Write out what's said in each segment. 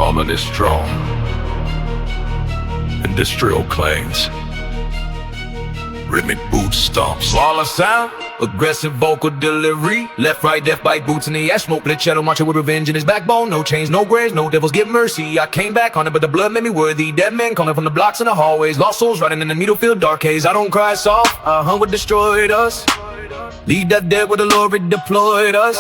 ominous strong. Industrial claims. Rhythmic boot stomps. Swallow sound, aggressive vocal delivery. Left, right, death bite boots in the ass. Smoke, lit shadow, marching with revenge in his backbone. No chains, no graves, no devils give mercy. I came back on it, but the blood made me worthy. Dead men calling from the blocks and the hallways. Lost souls riding in the needle field dark haze. I don't cry soft, hunger destroyed us. Leave that dead where the Lord redeployed us.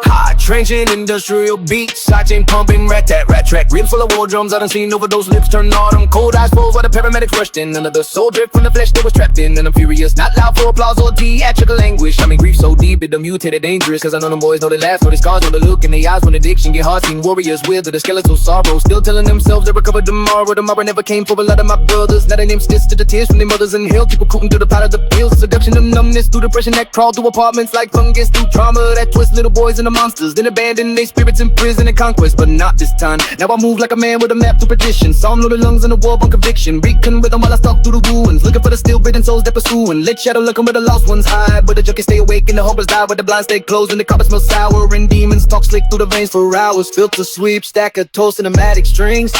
High trenching industrial beats, I chain pumping, rat tat, rat track. Ribs full of war drums, I done seen overdose lips turn autumn. Cold eyes froze while the paramedics rushed in. None of the soul drip from the flesh they was trapped in. And I'm furious, not loud for applause or theatrical anguish. I mean grief so deep it done mutated dangerous. Cause I know them boys know they laugh, know the scars, know the look in their eyes when addiction get hard. Seen warriors with the skeletal sorrow, still telling themselves they recover tomorrow. Tomorrow never came for a lot of my brothers. Now they name stitched to the tears from their mothers in hell. People cooking through the pot of the pills. Seduction of numbness through depression that crawl through apartments like fungus through trauma that twist little boys into monsters. Then abandon their spirits in prison and conquest, but not this time. Now I move like a man with a map to perdition. Psalm loaded lungs in a war on conviction. Recon rhythm while I stalk through the ruins, looking for the still breathing souls that pursuing. Lit shadow looking where the lost ones hide, but the junkies stay awake and the hopeless die. Where the blinds stay closed and the carpet smells sour, and demons talk slick through the veins for hours. Filter sweep, stack of toast and cinematic strings.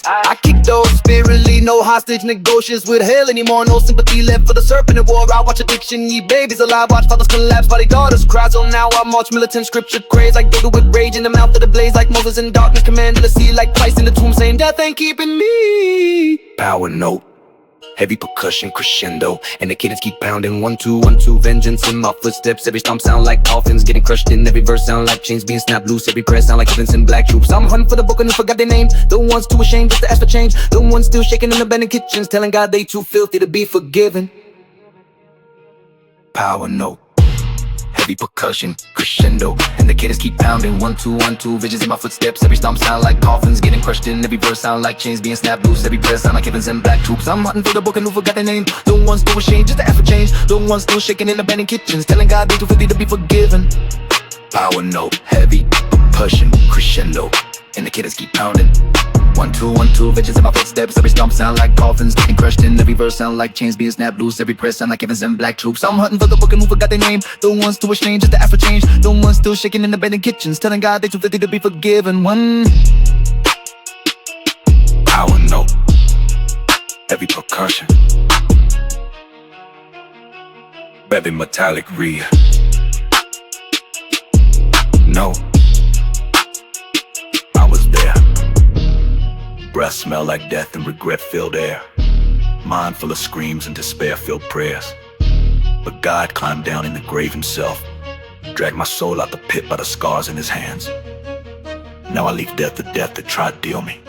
I kick those spiritually, no hostage negotiations with hell anymore. No sympathy left for the serpent in war. I watch addiction eat babies alive, watch fathers collapse while their daughters cry. So now I march militant scripture craze like David with rage in the mouth of the blaze, like Moses in darkness commanding the sea, like Christ in the tomb saying death ain't keeping me. Power note, heavy percussion crescendo, and the cadence keep pounding. 1 2 1 2, vengeance in my footsteps. Every stomp sound like coffins getting crushed in. Every verse sound like chains being snapped loose. Every prayer sound like heavens in black troops. I'm hunting for the book and who forgot their names. The ones too ashamed just to ask for change. The ones still shaking in abandoned kitchens, telling God they too filthy to be forgiven. Power note, heavy percussion crescendo, and the cadence keep pounding. 1 2 1 2, visions in my footsteps. Every stomp sound like coffins getting crushed in. Every verse sound like chains being snapped loose. Every prayer sound like heavens in black troops. I'm hunting for the book and who forgot their name. The ones too ashamed just to ask for change. The ones still shaking in abandoned kitchens, telling God they too filthy to be forgiven. Power note, heavy percussion crescendo, and the cadence keep pounding. 1 2 1 2, visions in my footsteps. Every stomp sound like coffins getting crushed in. Every verse sound like chains being snapped loose. Every prayer sound like heavens and black troops. I'm hunting for the book and who forgot their name. The ones too ashamed just to ask for change. The ones still shaking in abandoned kitchens, telling God they too filthy to be forgiven. One power note, heavy percussion, Heavy metallic reed. no. I was there. Breath smelled like death and regret filled air. Mind full of screams and despair filled prayers. But God climbed down in the grave himself, dragged my soul out the pit by the scars in his hands. Now I leave death to death that tried to deal me.